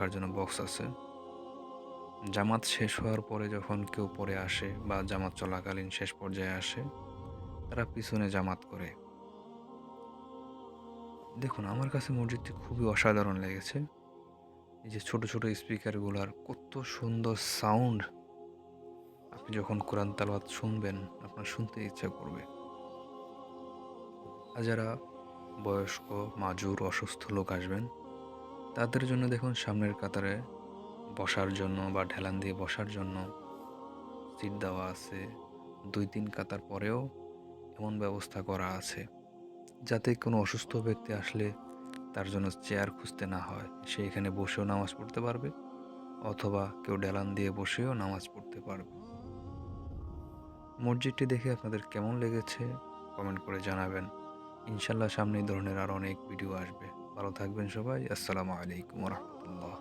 রাখার জন্য বক্স আছে। জামাত শেষ হওয়ার পরে যখন কেউ পরে আসে বা জামাত চলাকালীন শেষ পর্যায়ে আসে, তারা পিছনে জামাত করে। দেখুন, আমার কাছে মসজিদটি খুবই অসাধারণ লেগেছে। এই যে ছোট, ছোট স্পিকারগুলার কত সুন্দর সাউন্ড! আপনি যখন কোরআন তেলাওয়াত শুনবেন, আপনার শুনতে ইচ্ছা করবে। আর যারা বয়স্ক, মাজুর, অসুস্থ লোক আসবেন, তাদের জন্য দেখুন সামনের কাতারে বসার জন্য বা ঢেলান দিয়ে বসার জন্য সিট দেওয়া আছে। ২-৩ কাতার পরেও এমন ব্যবস্থা করা আছে, যাতে কোনো অসুস্থ ব্যক্তি আসলে তার জন্য চেয়ার খুঁজতে না হয়। সে এখানে বসেও নামাজ পড়তে পারবে, অথবা কেউ ঢেলান দিয়ে বসেও নামাজ পড়তে পারবে। মসজিদটি দেখে আপনাদের কেমন লেগেছে কমেন্ট করে জানাবেন। ইনশাআল্লাহ সামনে এই ধরনের আরো অনেক ভিডিও আসবে। ভালো থাকবেন সবাই। আসসালামু আলাইকুম ওয়া রাহমাতুল্লাহ।